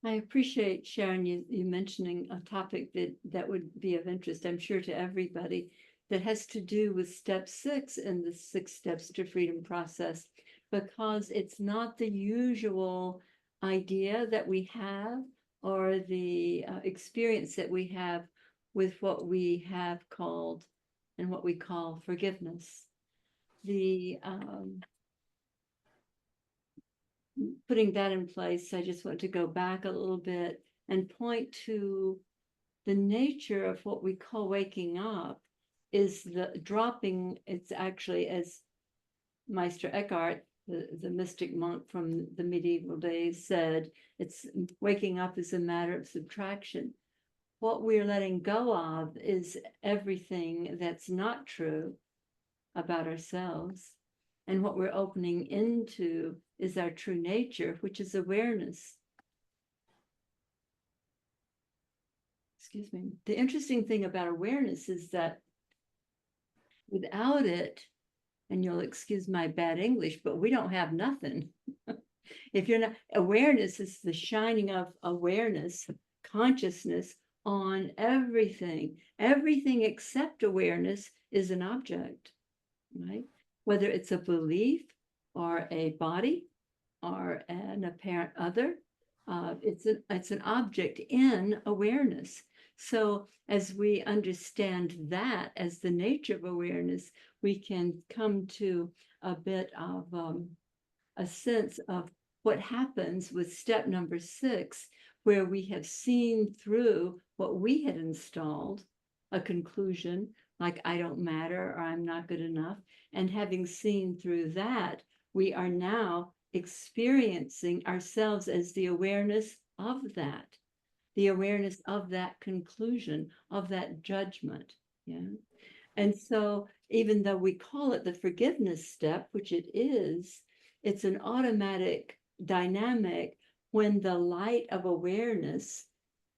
I appreciate, Sharon, you mentioning a topic that would be of interest, I'm sure, to everybody, that has to do with step 6 in the 6 steps to freedom process, because it's not the usual idea that we have or the experience that we have with what we have called and what we call forgiveness. The putting that in place, I just want to go back a little bit and point to the nature of what we call waking up is the dropping. It's actually, as Meister Eckhart, the mystic monk from the medieval days, said, it's waking up is a matter of subtraction. What we're letting go of is everything that's not true about ourselves. And what we're opening into is our true nature, which is awareness. Excuse me. The interesting thing about awareness is that without it, and you'll excuse my bad English, but we don't have nothing. If you're not, awareness is the shining of awareness, consciousness on everything. Everything except awareness is an object, right? Whether it's a belief or a body or an apparent other, it's an object in awareness. So as we understand that as the nature of awareness, we can come to a bit of a sense of what happens with step number 6, where we have seen through what we had installed, a conclusion like I don't matter or I'm not good enough. And having seen through that, we are now experiencing ourselves as the awareness of that, the awareness of that conclusion, of that judgment. Yeah. And so even though we call it the forgiveness step, which it is, it's an automatic dynamic when the light of awareness,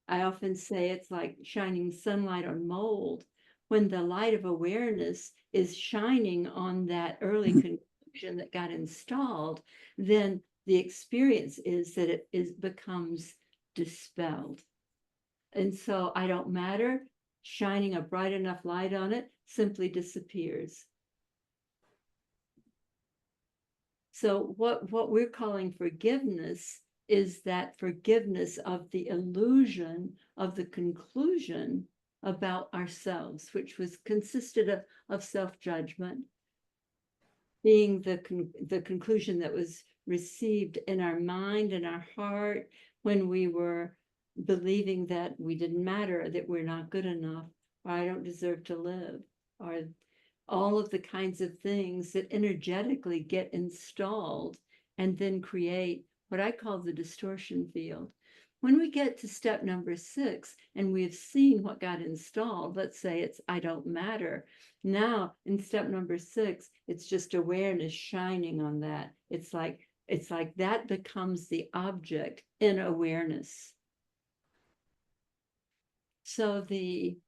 I often say it's like shining sunlight on mold. When the light of awareness is shining on that early conclusion that got installed, then the experience is that it becomes dispelled. And so I don't matter, shining a bright enough light on it simply disappears. So what we're calling forgiveness is that forgiveness of the illusion of the conclusion about ourselves, which was consisted of self-judgment, being the conclusion that was received in our mind and our heart when we were believing that we didn't matter, that we're not good enough, or I don't deserve to live, or all of the kinds of things that energetically get installed and then create what I call the distortion field. When we get to step number 6 and we've seen what got installed, let's say it's I don't matter. Now in step number 6, it's just awareness shining on that. It's like that becomes the object in awareness. So the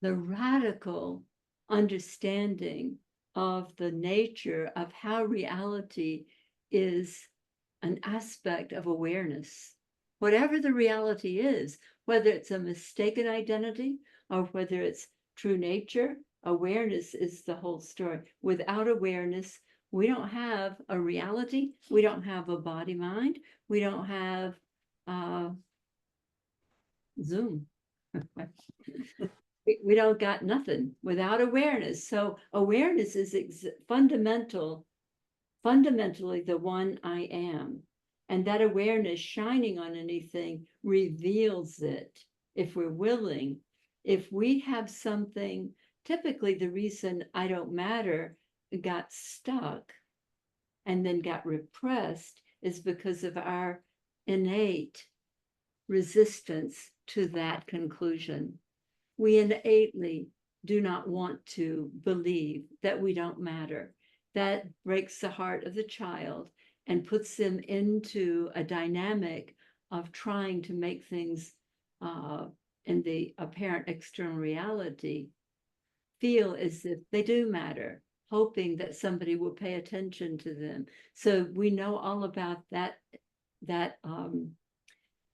radical understanding of the nature of how reality is an aspect of awareness. Whatever the reality is, whether it's a mistaken identity or whether it's true nature, awareness is the whole story. Without awareness, we don't have a reality. We don't have a body mind. We don't have Zoom. We don't got nothing without awareness. So awareness is fundamentally the one I am. And that awareness shining on anything reveals it if we're willing. If we have something, typically the reason I don't matter got stuck and then got repressed is because of our innate resistance to that conclusion. We innately do not want to believe that we don't matter. That breaks the heart of the child and puts them into a dynamic of trying to make things in the apparent external reality feel as if they do matter, hoping that somebody will pay attention to them. So we know all about that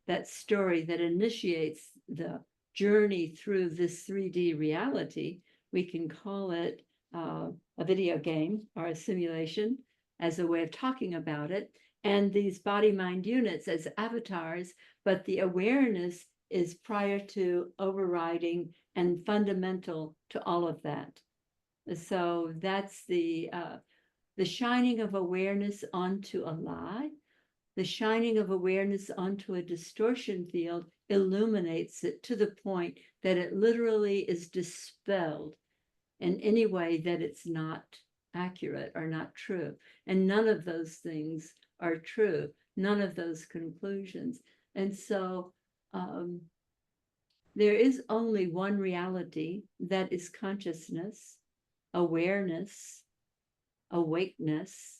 that story that initiates the journey through this 3D reality. We can call it a video game or a simulation as a way of talking about it, and these body-mind units as avatars, but the awareness is prior to, overriding, and fundamental to all of that. So that's the shining of awareness onto a lie. The shining of awareness onto a distortion field illuminates it to the point that it literally is dispelled in any way that it's not accurate or not true. And none of those things are true, none of those conclusions. And so there is only one reality, that is consciousness, awareness, awakeness,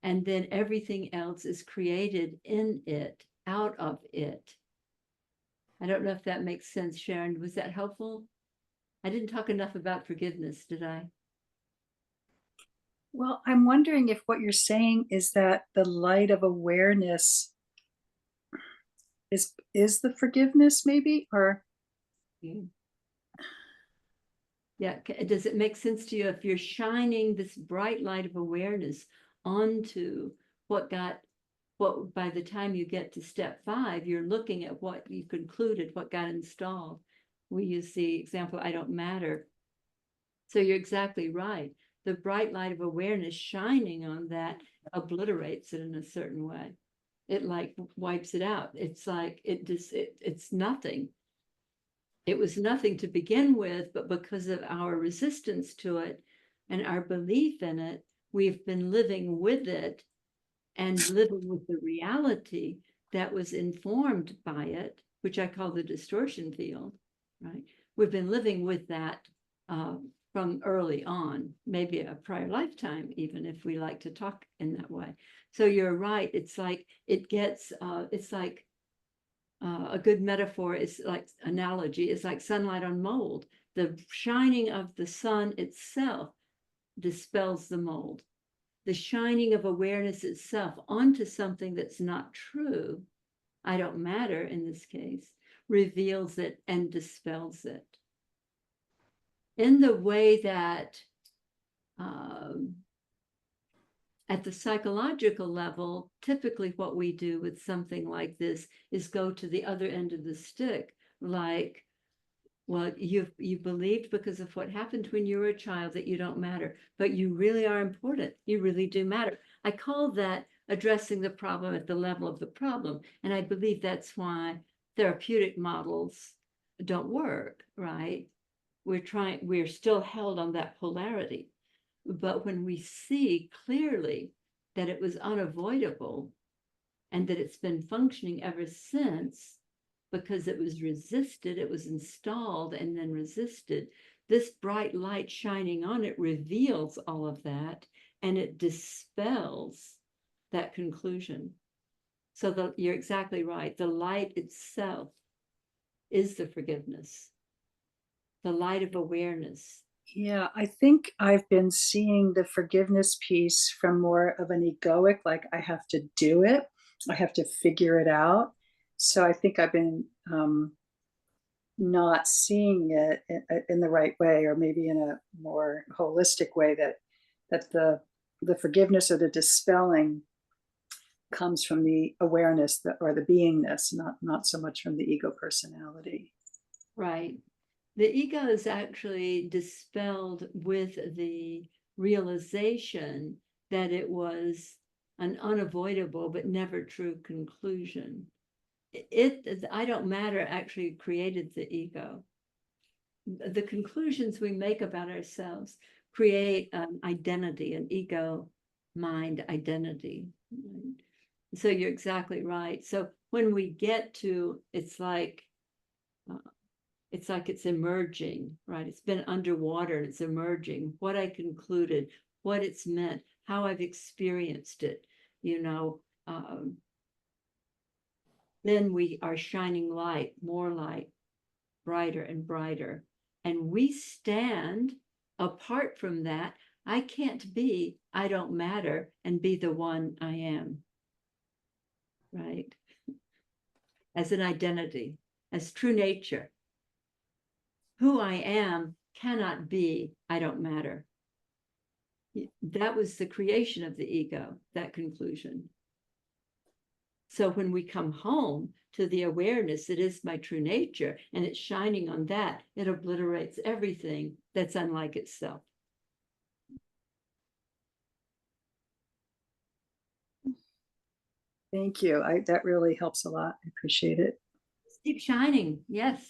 and then everything else is created in it, out of it. I don't know if that makes sense, Sharon. Was that helpful? I didn't talk enough about forgiveness, did I? Well, I'm wondering if what you're saying is that the light of awareness is the forgiveness, maybe, or yeah. Does it make sense to you if you're shining this bright light of awareness onto what by the time you get to step 5, you're looking at what you concluded, what got installed. We use the example, I don't matter. So you're exactly right. The bright light of awareness shining on that obliterates it in a certain way. It like wipes it out. It's like it's nothing. It was nothing to begin with, but because of our resistance to it and our belief in it, we've been living with it and living with the reality that was informed by it, which I call the distortion field, right? We've been living with that from early on, maybe a prior lifetime, even if we like to talk in that way. So you're right. It's like it gets, it's like a good metaphor is like analogy is like sunlight on mold. The shining of the sun itself dispels the mold. The shining of awareness itself onto something that's not true, I don't matter in this case, reveals it and dispels it. In the way that at the psychological level, typically what we do with something like this is go to the other end of the stick, like, well, you believed because of what happened when you were a child that you don't matter, but you really are important. You really do matter. I call that addressing the problem at the level of the problem. And I believe that's why therapeutic models don't work, right? We're still held on that polarity. But when we see clearly that it was unavoidable and that it's been functioning ever since, because it was resisted, it was installed and then resisted. This bright light shining on it reveals all of that, and it dispels that conclusion. So you're exactly right. The light itself is the forgiveness, the light of awareness. yeah, I think I've been seeing the forgiveness piece from more of an egoic, like I have to do it, I have to figure it out. So I think I've been not seeing it in the right way, or maybe in a more holistic way, that the forgiveness or the dispelling comes from the awareness that, or the beingness, not so much from the ego personality. Right. The ego is actually dispelled with the realization that it was an unavoidable but never true conclusion. I don't matter actually created the ego. The conclusions we make about ourselves create an identity, an ego mind identity. So you're exactly right. So when we get to, it's like it's emerging, right? It's been underwater and it's emerging. What I concluded, what it's meant, how I've experienced it, you know. Then we are shining light, more light, brighter and brighter. And we stand apart from that. I can't be, I don't matter, and be the one I am. Right. as an identity, as true nature. Who I am cannot be, I don't matter. That was the creation of the ego, that conclusion. So when we come home to the awareness, it is my true nature, and it's shining on that, it obliterates everything that's unlike itself. Thank you. That really helps a lot. I appreciate it. Keep shining. Yes.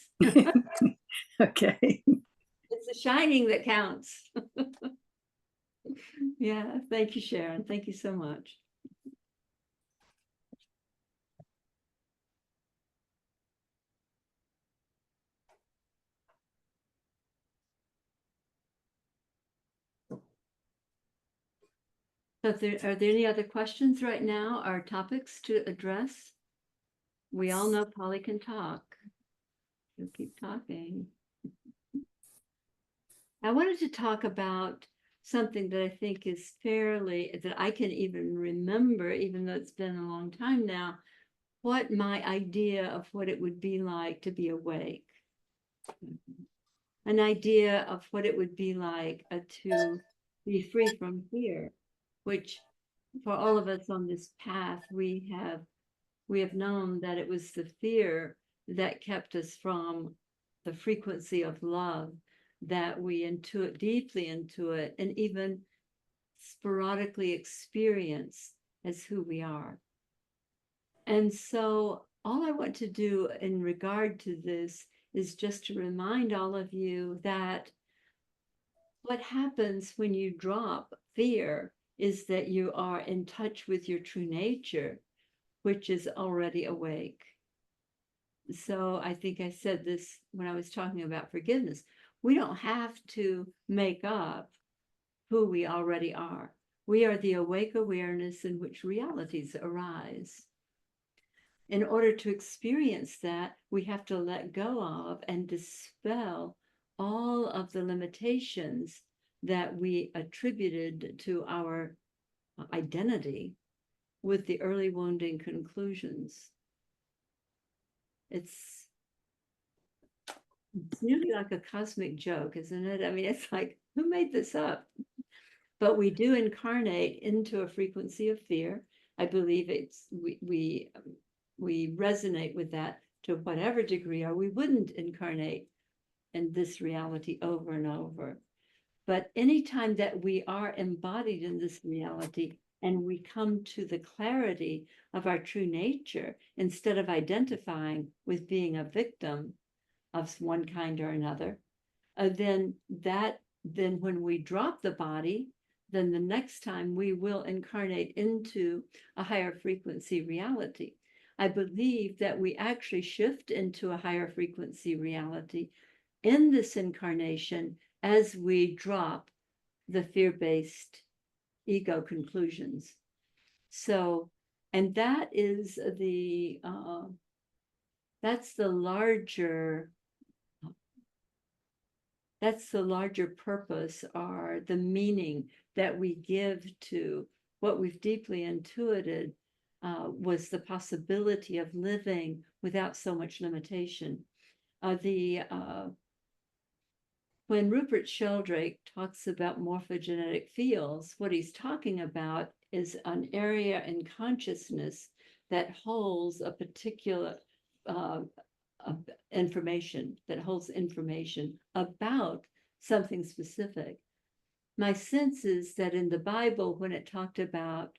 Okay. It's the shining that counts. Yeah. Thank you, Sharon. Thank you so much. So are there any other questions right now or topics to address? We all know Pali can talk. She'll keep talking. I wanted to talk about something that I think is that I can even remember, even though it's been a long time now, what my idea of what it would be like to be awake. An idea of what it would be like to be free from fear, which for all of us on this path, we have known that it was the fear that kept us from the frequency of love, that we intuit deeply into it and even sporadically experience as who we are. And so all I want to do in regard to this is just to remind all of you that what happens when you drop fear is that you are in touch with your true nature, which is already awake. So I think I said this when I was talking about forgiveness. We don't have to make up who we already are. We are the awake awareness in which realities arise. In order to experience that, we have to let go of and dispel all of the limitations that we attributed to our identity with the early wounding conclusions. It's nearly like a cosmic joke, isn't it? I mean, it's like, who made this up? But we do incarnate into a frequency of fear. I believe we resonate with that to whatever degree, or we wouldn't incarnate in this reality over and over. But anytime that we are embodied in this reality and we come to the clarity of our true nature, instead of identifying with being a victim of one kind or another, then when we drop the body, then the next time we will incarnate into a higher frequency reality. I believe that we actually shift into a higher frequency reality in this incarnation as we drop the fear-based ego conclusions. So, and that's the larger purpose, or the meaning that we give to what we've deeply intuited was the possibility of living without so much limitation. When Rupert Sheldrake talks about morphogenetic fields, what he's talking about is an area in consciousness that holds a particular information about something specific. My sense is that in the Bible, when it talked about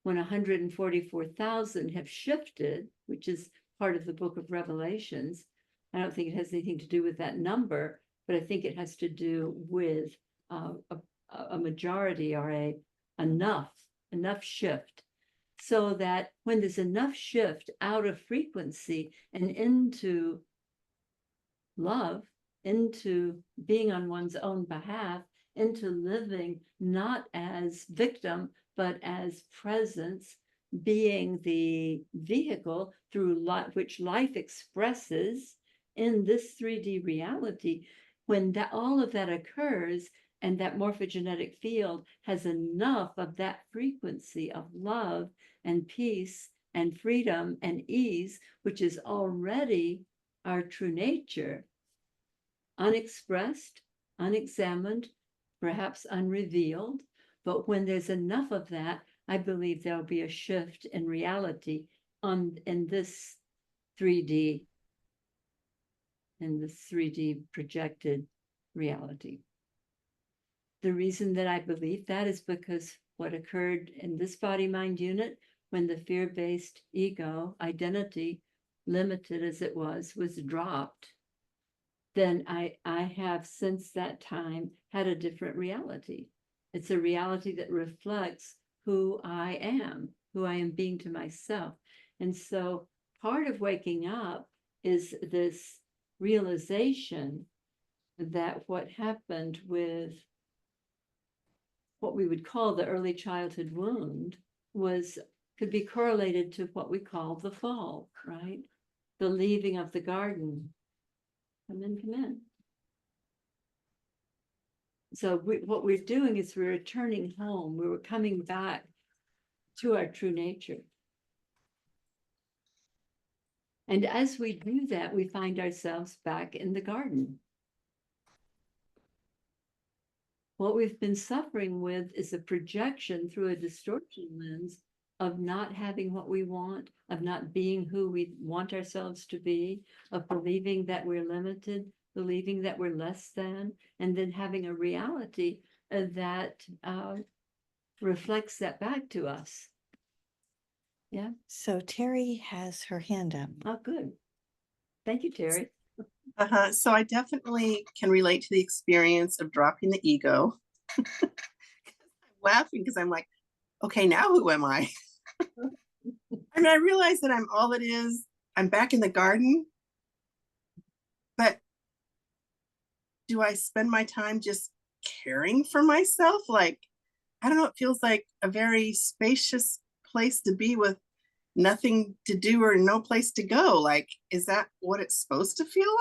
when 144,000 have shifted, which is part of the book of Revelations, I don't think it has anything to do with that number, but I think it has to do with a majority or enough shift, so that when there's enough shift out of frequency and into love, into being on one's own behalf, into living not as victim, but as presence, being the vehicle through which life expresses in this 3D reality, when all of that occurs, and that morphogenetic field has enough of that frequency of love and peace and freedom and ease, which is already our true nature, unexpressed, unexamined, perhaps unrevealed. But when there's enough of that, I believe there'll be a shift in reality in this 3D, in this 3D projected reality. The reason that I believe that is because what occurred in this body-mind unit when the fear-based ego identity, limited as it was dropped, then I have since that time had a different reality. It's a reality that reflects who I am being to myself. And so part of waking up is this realization that what happened with what we would call the early childhood wound could be correlated to what we call the fall, right? The leaving of the garden. Come in, come in. So what we're doing is we're returning home. We were coming back to our true nature. And as we do that, we find ourselves back in the garden. What we've been suffering with is a projection through a distortion lens of not having what we want, of not being who we want ourselves to be, of believing that we're limited, believing that we're less than, and then having a reality that reflects that back to us. Yeah. So Terry has her hand up. Oh, good. Thank you, Terry. So I definitely can relate to the experience of dropping the ego. I'm laughing because I'm like, okay, now who am I? I mean, I realize that I'm all it is. I'm back in the garden. But do I spend my time just caring for myself? Like, I don't know, it feels like a very spacious place to be with nothing to do or no place to go. Like, is that what it's supposed to feel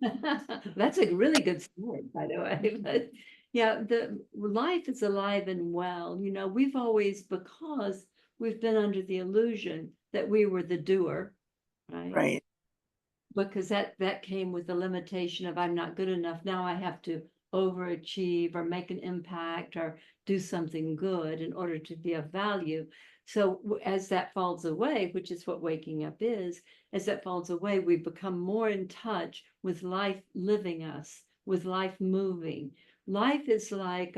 like? That's a really good story, by the way. But yeah, the life is alive and well. You know, we've always, because we've been under the illusion that we were the doer, right? Right. Because that came with the limitation of I'm not good enough. Now I have to overachieve or make an impact or do something good in order to be of value. So as that falls away, which is what waking up is, as that falls away, we become more in touch with life living us, with life moving. Life is like,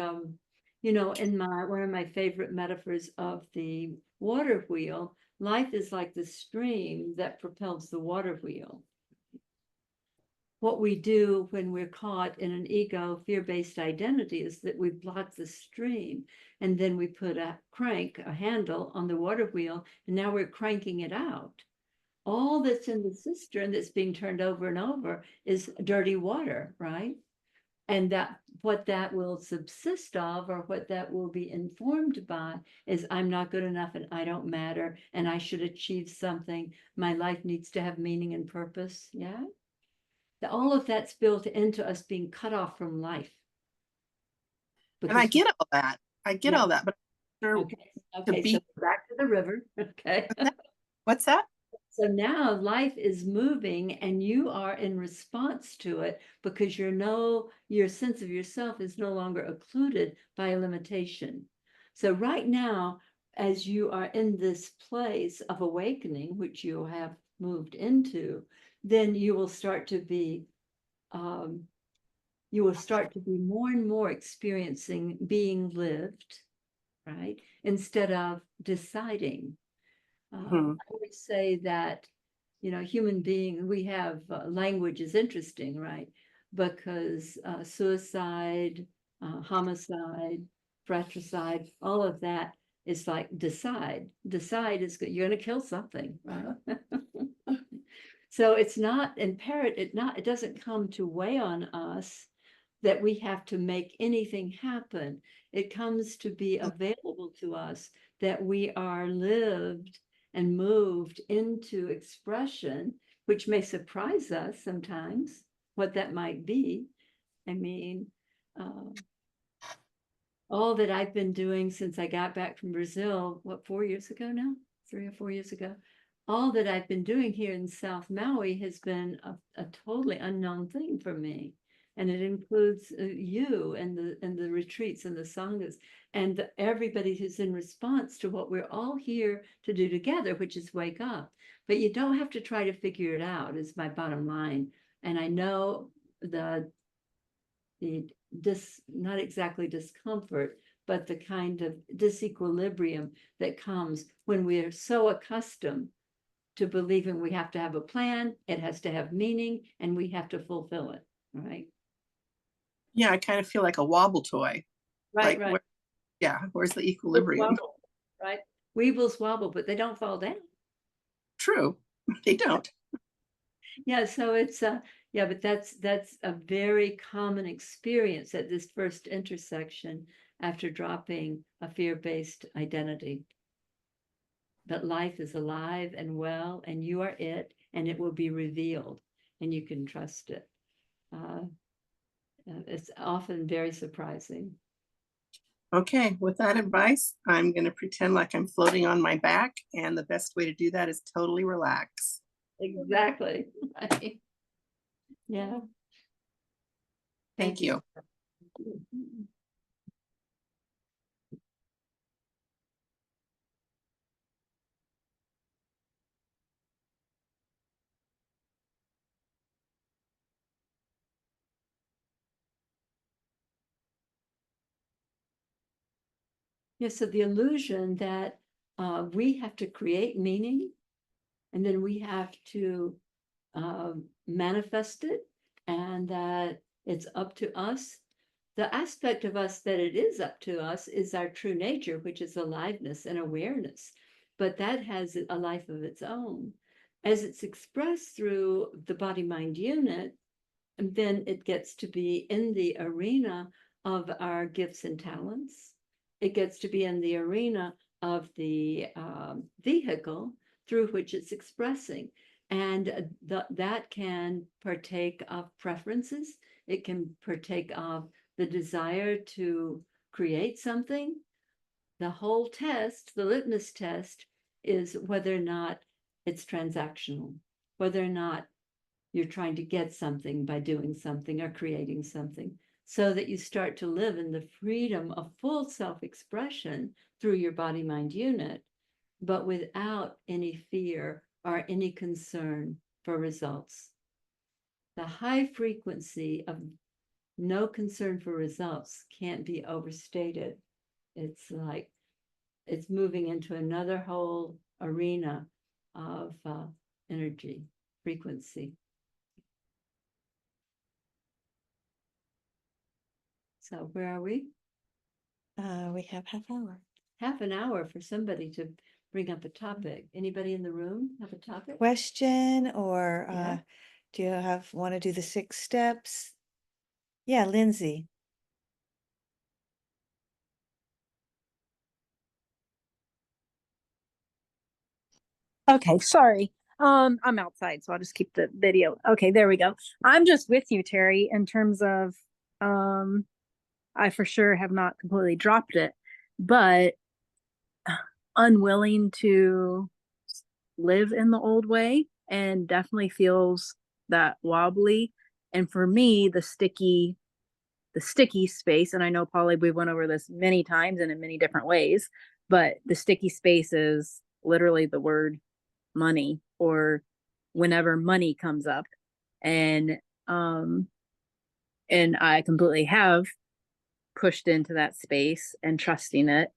you know, in one of my favorite metaphors of the water wheel, life is like the stream that propels the water wheel. What we do when we're caught in an ego fear-based identity is that we block the stream, and then we put a handle on the water wheel, and now we're cranking it out. All that's in the cistern that's being turned over and over is dirty water, right? And that what that will subsist of, or what that will be informed by, is I'm not good enough and I don't matter and I should achieve something. My life needs to have meaning and purpose. Yeah. All of that's built into us being cut off from life. And I get all that. I get all that, but sure, okay, so back to the river. Okay. What's that? So now life is moving and you are in response to it because your sense of yourself is no longer occluded by a limitation. So right now, as you are in this place of awakening, which you have moved into, then you will start to be more and more experiencing being lived, right? Instead of deciding. I would say that, you know, human being, we have language is interesting, right? Because suicide, homicide, fratricide, all of that is like decide. Decide is good. You're going to kill something, right? So it's not imperative. It doesn't come to weigh on us that we have to make anything happen. It comes to be available to us that we are lived and moved into expression, which may surprise us sometimes, what that might be. I mean, all that I've been doing since I got back from Brazil, 4 years ago now? 3 or 4 years ago. All that I've been doing here in South Maui has been a totally unknown thing for me. And it includes you and the retreats and the sanghas and everybody who's in response to what we're all here to do together, which is wake up. But you don't have to try to figure it out, is my bottom line. And I know the not exactly discomfort, but the kind of disequilibrium that comes when we are so accustomed to believing we have to have a plan, it has to have meaning, and we have to fulfill it, right? Yeah, I kind of feel like a wobble toy. Right, Like, yeah, where's the equilibrium? Wobble, right? Weebles wobble, but they don't fall down. True, they don't. Yeah, so it's yeah, but that's a very common experience at this first intersection after dropping a fear-based identity. That life is alive and well, and you are it, and it will be revealed, and you can trust it. It's often very surprising. Okay, with that advice, I'm going to pretend like I'm floating on my back, and the best way to do that is totally relax. Exactly. Right. Yeah. Thank you. Yeah, so the illusion that we have to create meaning, and then we have to manifest it, and that it's up to us. The aspect of us that it is up to us is our true nature, which is aliveness and awareness. But that has a life of its own. As it's expressed through the body-mind unit, and then it gets to be in the arena of our gifts and talents. It gets to be in the arena of the vehicle through which it's expressing. And that can partake of preferences. It can partake of the desire to create something. The whole test, the litmus test, is whether or not it's transactional, whether or not you're trying to get something by doing something or creating something, so that you start to live in the freedom of full self-expression through your body-mind unit, but without any fear or any concern for results. The high frequency of no concern for results can't be overstated. It's like it's moving into another whole arena of energy, frequency. So where are we? We have half hour. Half an hour for somebody to bring up a topic. Anybody in the room have a topic? Question or Yeah. do you want to do the 6 steps? Yeah, Lindsay. Okay, sorry. I'm outside, so I'll just keep the video. Okay, there we go. I'm just with you, Terry, in terms of I for sure have not completely dropped it, but unwilling to live in the old way, and definitely feels that wobbly. And for me, the sticky space, and I know, Polly, we went over this many times and in many different ways, but the sticky space is literally the word money, or whenever money comes up. And I completely have pushed into that space and trusting it,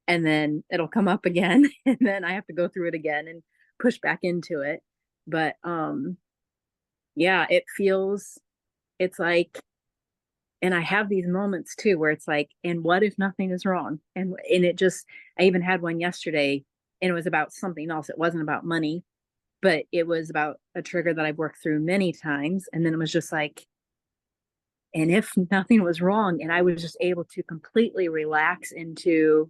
and then it'll come up again and then I have to go through it again and push back into it. But yeah, it's like, and I have these moments too where it's like, and what if nothing is wrong? And it just, I even had one yesterday, and it was about something else. It wasn't about money, but it was about a trigger that I've worked through many times. And then it was just like, and if nothing was wrong, and I was just able to completely relax into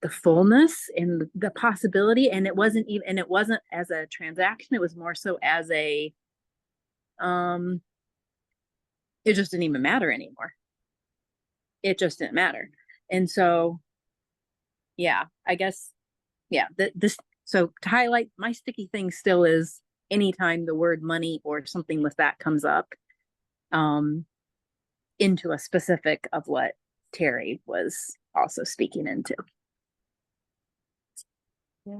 the fullness and the possibility. And it wasn't even, and it wasn't as a transaction, it was more so as a it just didn't even matter anymore. It just didn't matter. And so yeah, I guess yeah, this, so to highlight, my sticky thing still is anytime the word money or something with that comes up, into a specific of what Terry was also speaking into. Yeah.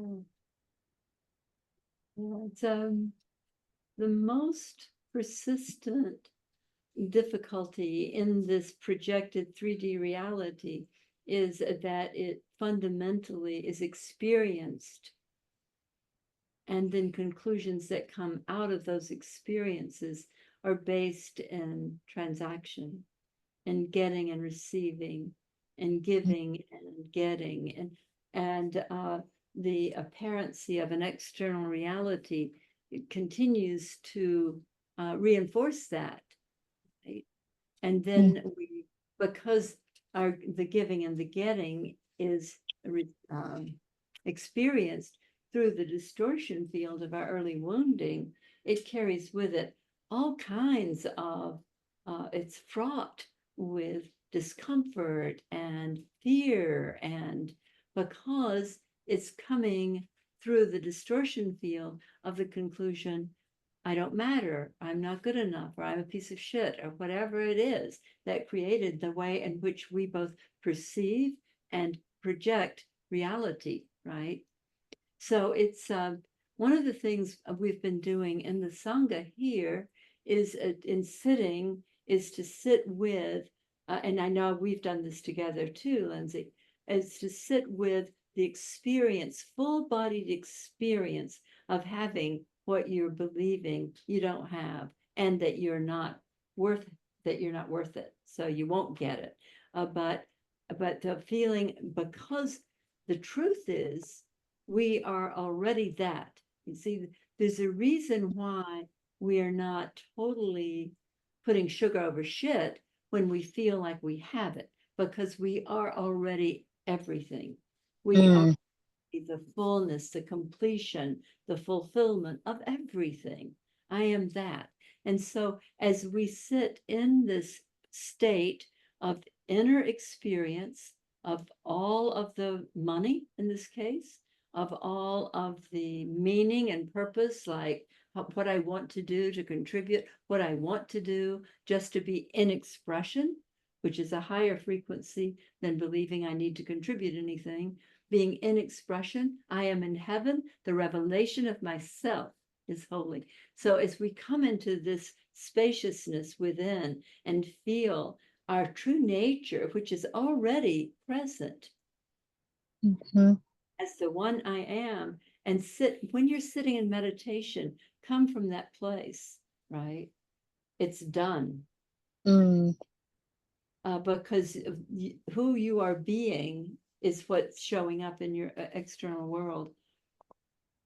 Yeah, it's the most persistent difficulty in this projected 3D reality is that it fundamentally is experienced, and then conclusions that come out of those experiences are based in transaction and getting and receiving and giving and getting, and the apparency of an external reality, it continues to reinforce that, right? And then we, because the giving and the getting is experienced through the distortion field of our early wounding, it carries with it all kinds of, it's fraught with discomfort and fear, and because it's coming through the distortion field of the conclusion, I don't matter, I'm not good enough, or I'm a piece of shit, or whatever it is that created the way in which we both perceive and project reality, right? So it's one of the things we've been doing in the Sangha here is in sitting, is to sit with, and I know we've done this together too, Lindsay, is to sit with the experience, full-bodied experience of having what you're believing you don't have, and that you're not worth, that you're not worth it, so you won't get it. But the feeling, because the truth is, we are already that. You see, there's a reason why we are not totally putting sugar over shit when we feel like we have it, because we are already everything. We are the fullness, the completion, the fulfillment of everything. I am that. And so as we sit in this state of inner experience of all of the money, in this case, of all of the meaning and purpose, like what I want to do to contribute, what I want to do just to be in expression, which is a higher frequency than believing I need to contribute anything. Being in expression, I am in heaven, the revelation of myself is holy. So as we come into this spaciousness within and feel our true nature, which is already present as the one I am, and sit, when you're sitting in meditation, come from that place, right? It's done. Because who you are being is what's showing up in your external world.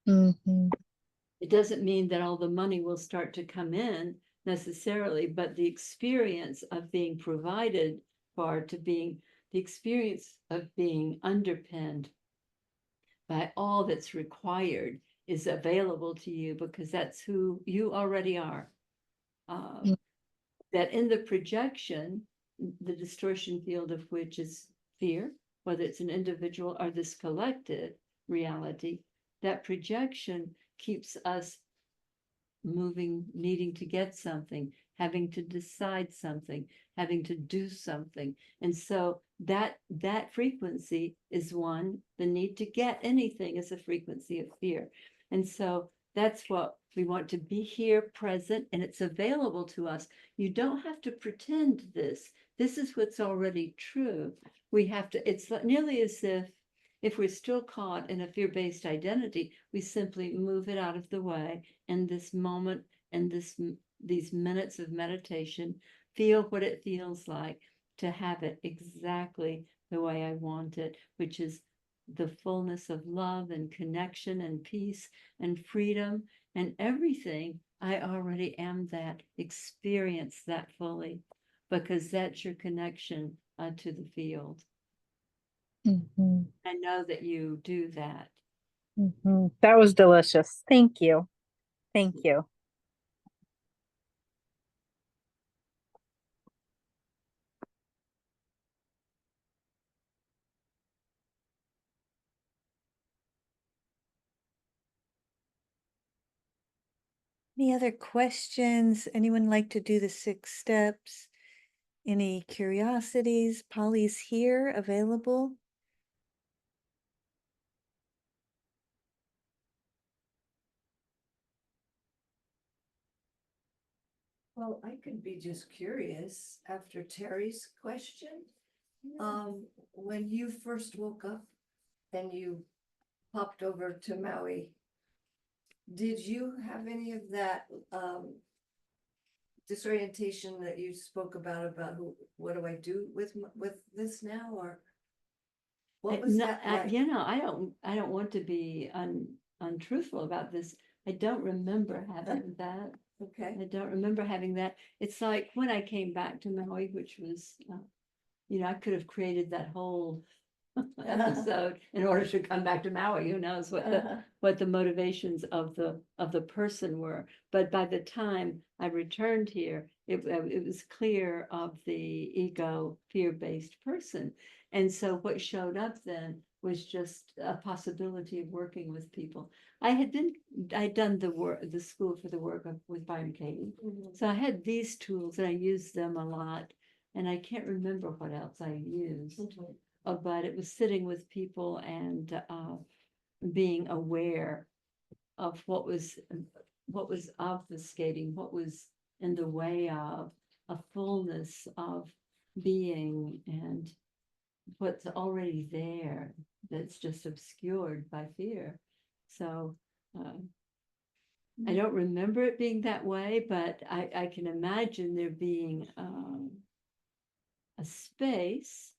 It doesn't mean that all the money will start to come in necessarily, but the experience of being provided for, to being the experience of being underpinned by all that's required is available to you, because that's who you already are. That in the projection, the distortion field of which is fear, whether it's an individual or this collective reality, that projection keeps us moving, needing to get something, having to decide something, having to do something. And so that frequency is one, the need to get anything is a frequency of fear. And so that's what we want, to be here present, and it's available to us. You don't have to pretend this. This is what's already true. We have to, it's nearly as if we're still caught in a fear-based identity, we simply move it out of the way in this moment, and these minutes of meditation, feel what it feels like to have it exactly the way I want it, which is the fullness of love and connection and peace and freedom and everything. I already am that. Experience that fully, because that's your connection to the field. I know that you do that. That was delicious. Thank you. Thank you. Any other questions? Anyone like to do the 6 steps? Any curiosities? Polly's here, available. Well, I could be just curious after Terry's question. When you first woke up and you popped over to Maui, did you have any of that disorientation that you spoke about who, what do I do with this now, or what was that like? You know, I don't want to be untruthful about this. I don't remember having that. Okay, I don't remember having that. It's like when I came back to Maui, which was, you know, I could have created that whole episode in order to come back to Maui. Who knows what the motivations of the person were? But by the time I returned here, it was clear of the ego fear-based person, and so what showed up then was just a possibility of working with people. I'd done the school for the work with Byron Katie. So I had these tools and I used them a lot. And I can't remember what else I used, but it was sitting with people and being aware of what was obfuscating, what was in the way of a fullness of being and what's already there that's just obscured by fear. So I don't remember it being that way, but I can imagine there being a space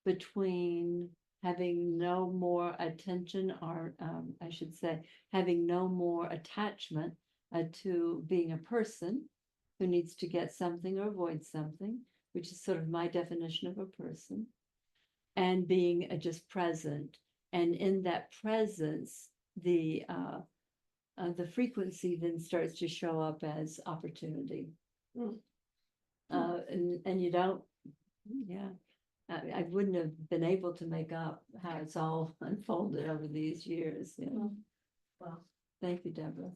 between having no more attention, or I should say, having no more attachment to being a person who needs to get something or avoid something, which is sort of my definition of a person, and being just present. And in that presence, the frequency then starts to show up as opportunity. And you don't, yeah, I wouldn't have been able to make up how it's all unfolded over these years. Yeah. Well, thank you, Deborah.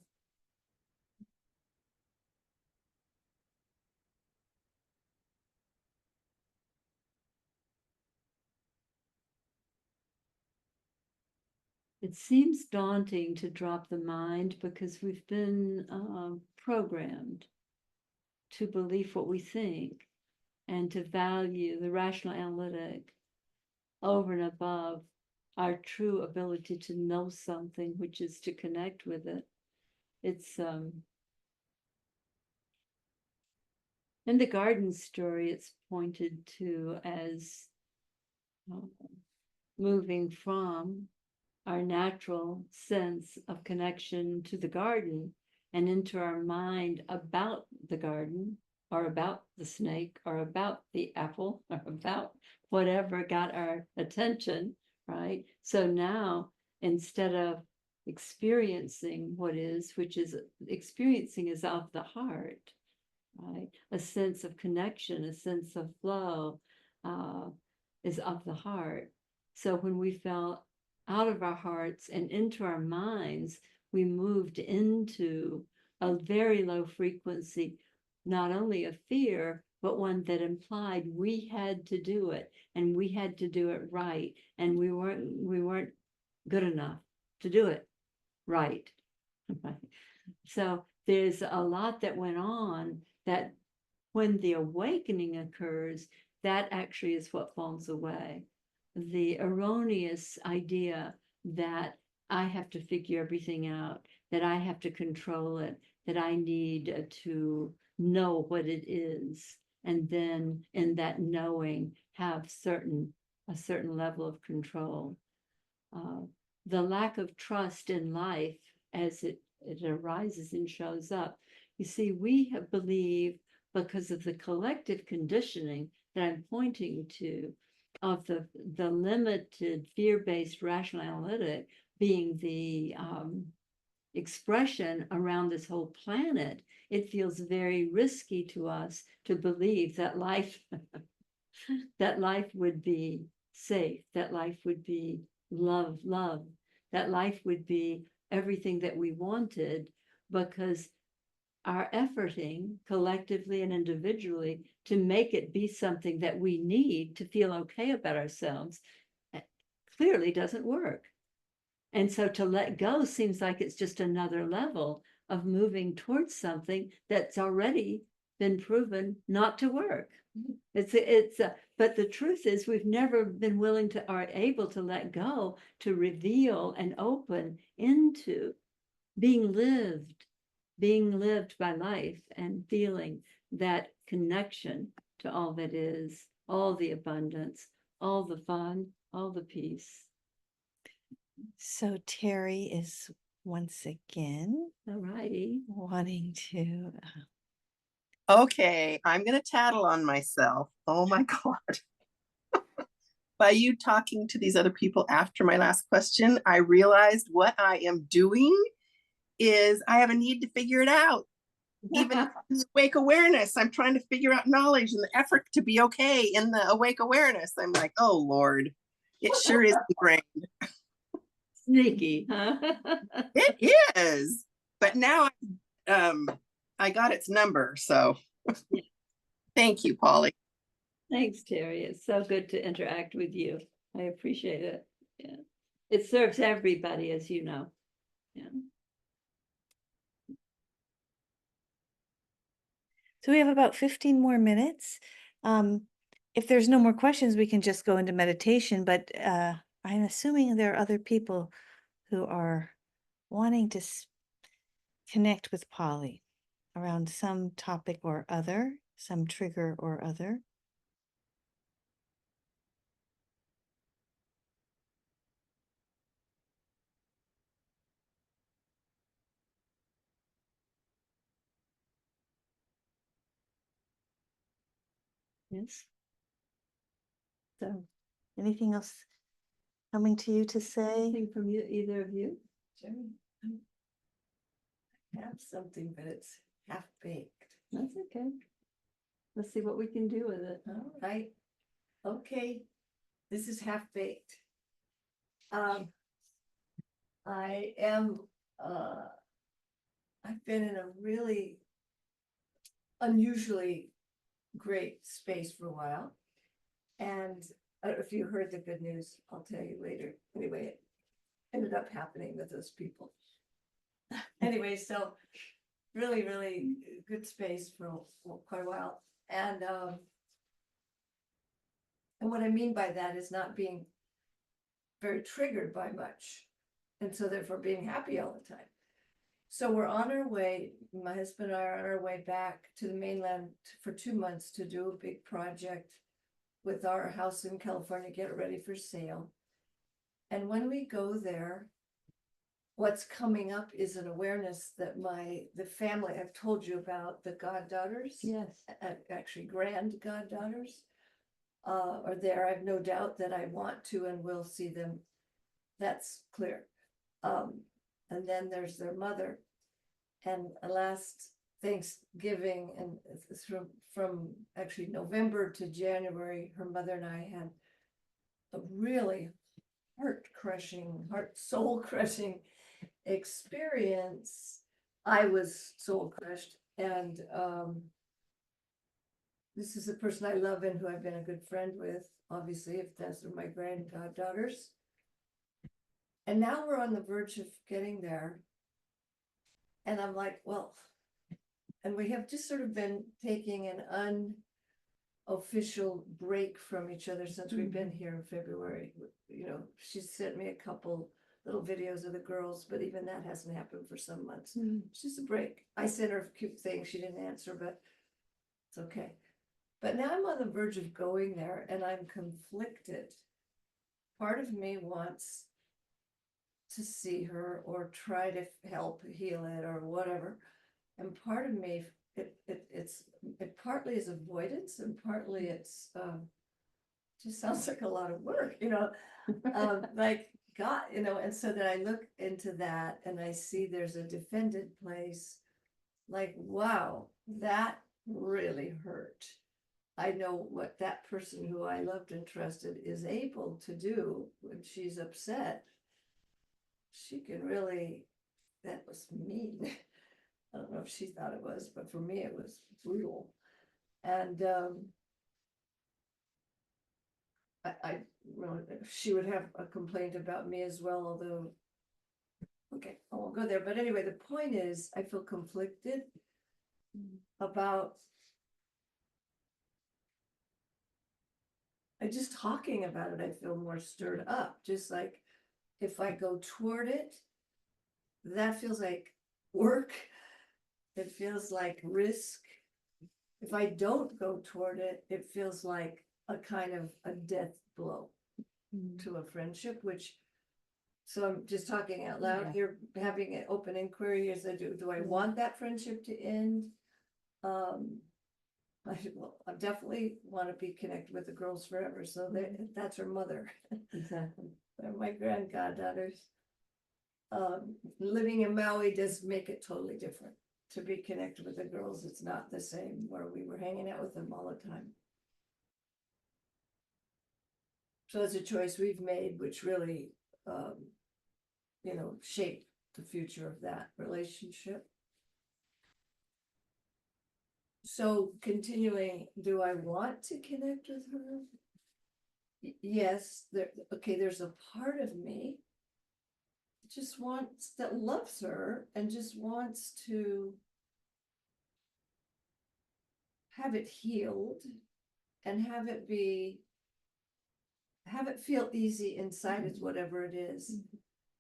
It seems daunting to drop the mind because we've been programmed to believe what we think and to value the rational analytic over and above our true ability to know something, which is to connect with it. It's in the garden story, it's pointed to as moving from our natural sense of connection to the garden and into our mind about the garden or about the snake or about the apple or about whatever got our attention, right? So now, instead of experiencing what is, which is experiencing is of the heart, right? A sense of connection, a sense of flow is of the heart. So when we fell out of our hearts and into our minds, we moved into a very low frequency, not only of fear, but one that implied we had to do it and we had to do it right. And we weren't good enough to do it right. So there's a lot that went on that when the awakening occurs, that actually is what falls away. The erroneous idea that I have to figure everything out, that I have to control it, that I need to know what it is, and then in that knowing have a certain level of control. The lack of trust in life as it arises and shows up. You see, we have believed because of the collective conditioning that I'm pointing to of the limited fear-based rational analytic being the expression around this whole planet, it feels very risky to us to believe that life would be safe, that life would be love, that life would be everything that we wanted, because are efforting collectively and individually to make it be something that we need to feel okay about ourselves, clearly doesn't work. And so to let go seems like it's just another level of moving towards something that's already been proven not to work. But the truth is we've never been willing to or able to let go, to reveal and open into being lived by life and feeling that connection to all that is, all the abundance, all the fun, all the peace. So Terry is once again All righty. wanting to. Okay, I'm gonna tattle on myself. Oh my God. By you talking to these other people after my last question, I realized what I am doing is I have a need to figure it out. Even in the awake awareness, I'm trying to figure out knowledge and the effort to be okay in the awake awareness. I'm like, oh Lord, it sure is ingrained. Sneaky, huh? It is. But now I got its number. So thank you, Polly. Thanks, Terry. It's so good to interact with you. I appreciate it. Yeah. It serves everybody, as you know. Yeah. So we have about 15 more minutes. If there's no more questions, we can just go into meditation, but I'm assuming there are other people who are wanting to connect with Polly around some topic or other, some trigger or other. Yes. So, Anything else coming to you to say? anything from you, either of you? Jimmy, I have something, but it's half baked. That's okay. Let's see what we can do with it. All right. Okay, this is half baked. I am, I've been in a really unusually great space for a while. And I don't know if you heard the good news, I'll tell you later. Anyway, it ended up happening with those people. Anyway, so really, really good space for quite a while. And what I mean by that is not being very triggered by much. And so therefore being happy all the time. So we're on our way, my husband and I are on our way back to the mainland for 2 months to do a big project with our house in California, get it ready for sale. And when we go there, what's coming up is an awareness that the family I've told you about, the goddaughters, Yes. actually grand goddaughters, are there. I have no doubt that I want to and will see them. That's clear. And then there's their mother. And last Thanksgiving, and it's from actually November to January, her mother and I had a really soul crushing experience. I was soul crushed, and this is a person I love and who I've been a good friend with, obviously, if those are my grand goddaughters. And now we're on the verge of getting there. And I'm like, well, and we have just sort of been taking an unofficial break from each other since we've been here in February. You know, she sent me a couple little videos of the girls, but even that hasn't happened for some months. It's just a break. I sent her a cute thing. She didn't answer, but it's okay. But now I'm on the verge of going there and I'm conflicted. Part of me wants to see her or try to help heal it or whatever. And part of me, it partly is avoidance and partly it's just sounds like a lot of work, you know, like God, you know. And so then I look into that and I see there's a defended place, like, wow, that really hurt. I know what that person who I loved and trusted is able to do when she's upset. She can really, that was mean. I don't know if she thought it was, but for me, it was brutal. And well, she would have a complaint about me as well, although, okay, I won't go there. But anyway, the point is, I feel conflicted about just talking about it. I feel more stirred up, just like if I go toward it, that feels like work. It feels like risk. If I don't go toward it, it feels like a kind of a death blow to a friendship, which, so I'm just talking out loud Yeah. here, having an open inquiry as I do I want that friendship to end? I definitely want to be connected with the girls forever, so that's her mother. Exactly. They're my grand goddaughters. Living in Maui does make it totally different. To be connected with the girls, it's not the same where we were hanging out with them all the time. So it's a choice we've made, which really, shaped the future of that relationship. So continuing, do I want to connect with her? Yes, there's a part of me that loves her and just wants to have it healed and have it feel easy inside is whatever it is.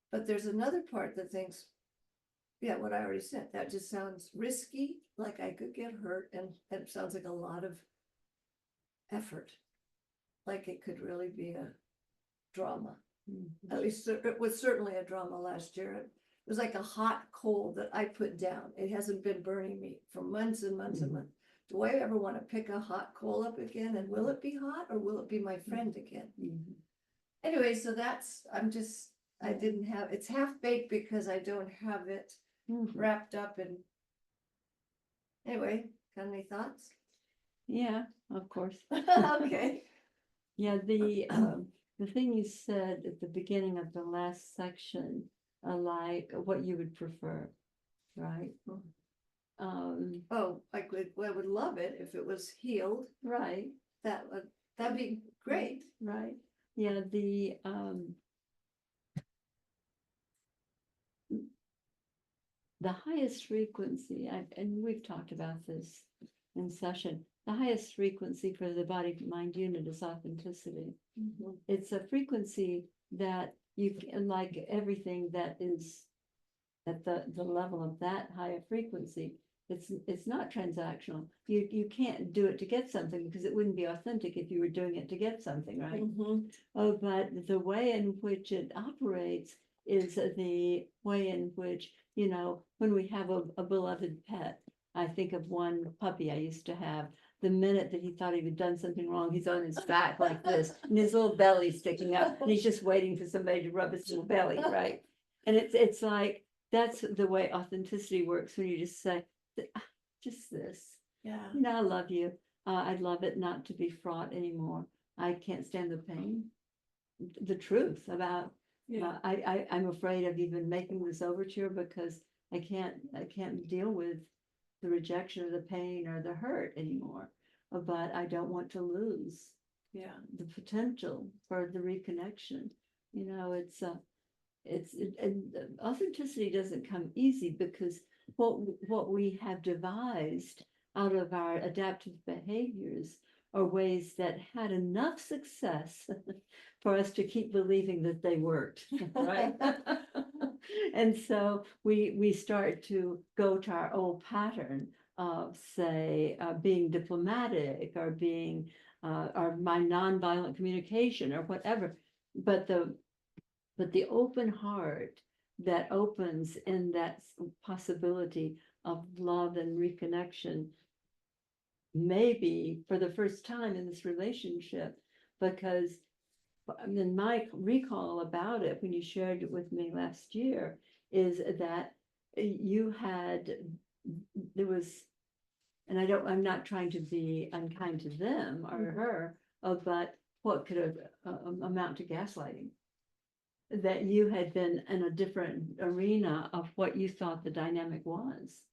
But there's another part that thinks, yeah, what I already said, that just sounds risky, like I could get hurt, and it sounds like a lot of effort, like it could really be a drama. At least it was certainly a drama last year. It was like a hot coal that I put down. It hasn't been burning me for months and months and months. Do I ever want to pick a hot coal up again? And will it be hot or will it be my friend again? Anyway, so I didn't have, it's half baked because I don't have it wrapped up in. Anyway, got any thoughts? Yeah, of course. Okay. Yeah, the thing you said at the beginning of the last section, like what you would prefer, right? Oh, I would love it if it was healed. Right, That'd be great. right. Yeah, the highest frequency, and we've talked about this in session, the highest frequency for the body-mind unit is authenticity. It's a frequency that you can, like everything that is at the level of that higher frequency, it's not transactional. You can't do it to get something because it wouldn't be authentic if you were doing it to get something, right? Oh, but the way in which it operates is the way in which, when we have a beloved pet, I think of one puppy I used to have. The minute that he thought he had done something wrong, he's on his back like this, and his little belly sticking up, and he's just waiting for somebody to rub his little belly, right? And it's like, that's the way authenticity works, when you just say, just this. Yeah. I love you. I'd love it not to be fraught anymore. I can't stand the pain. The truth about, I'm afraid of even making this overture because I can't deal with the rejection or the pain or the hurt anymore. But I don't want to lose the potential for the reconnection. And authenticity doesn't come easy because what we have devised out of our adaptive behaviors are ways that had enough success for us to keep believing that they worked, right? And so we start to go to our old pattern of, say, being diplomatic or being or my nonviolent communication or whatever. But the open heart that opens in that possibility of love and reconnection, maybe for the first time in this relationship, because in my recall about it, when you shared it with me last year, is that there was, and I'm not trying to be unkind to them or her, but what could amount to gaslighting. That you had been in a different arena of what you thought the dynamic was.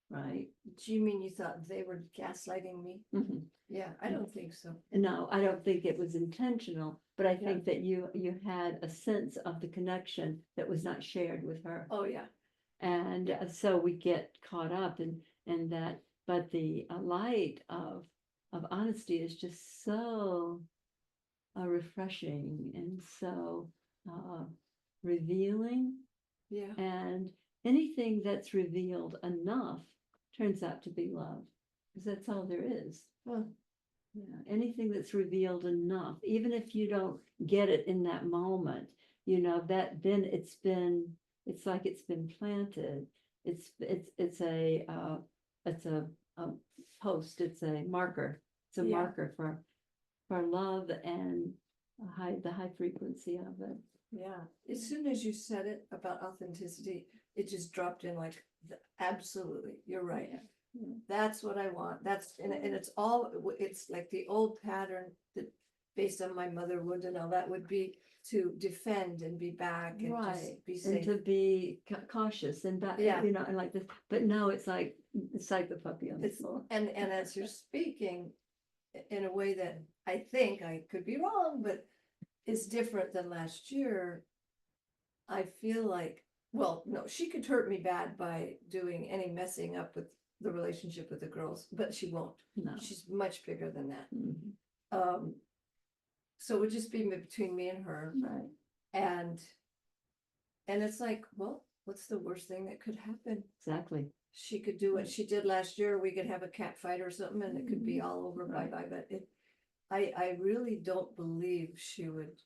right? Do you mean you thought they were gaslighting me? Mhm. Yeah, I don't think so. No, I don't think it was intentional, but I Yeah. think that you had a sense of the connection that was not shared with her. Oh, yeah. And Yeah. so we get caught up in that, but the light of honesty is just so refreshing and so revealing. Yeah. And anything that's revealed enough turns out to be love, because that's all there is. Huh. Yeah, anything that's revealed enough, even if you don't get it in that moment, you know, that then it's like it's been planted. It's a post, it's a marker. It's a Yeah. marker for love and the high frequency of it. Yeah. As soon as you said it about authenticity, it just dropped in like, absolutely, you're right. Yeah. That's what I want. That's, and it's all, it's like the old pattern that based on my motherhood and all that would be to defend and be back and Right, just be and safe. to be cautious and back, Yeah. you know, and like this, but no, it's like the puppy on the It's, floor. and as you're speaking in a way that I think I could be wrong, but is different than last year. I feel like, well, no, she could hurt me bad by doing any messing up with the relationship with the girls, but she won't. No. She's much bigger than that. Mhm. So it would just be between me and her. Right, And it's like, well, what's the worst thing that could happen? exactly. She could do what she did last year. We could have a cat fight or something and it could be all over, Right. bye-bye, but I really don't believe she would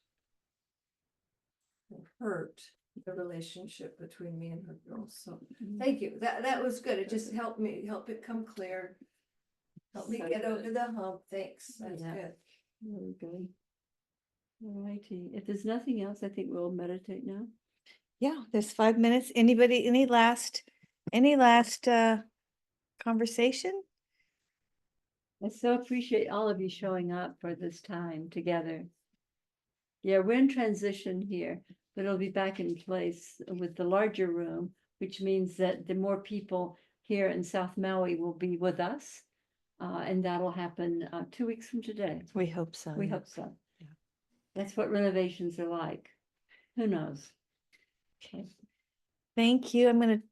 hurt the relationship between me and her girls. So thank you. That was good. It just helped me, help it come clear. Help me So get over good. the hump. Thanks. That's Yeah. good. Very good. All righty, if there's nothing else, I think we'll meditate now. Yeah, there's 5 minutes. Anybody, any last conversation? I so appreciate all of you showing up for this time together. Yeah, we're in transition here, but it'll be back in place with the larger room, which means that the more people here in South Maui will be with us. And that'll happen 2 weeks from today. We hope so. We yeah. hope so. Yeah. That's what renovations are like. Who knows? Okay. Thank you. I'm going to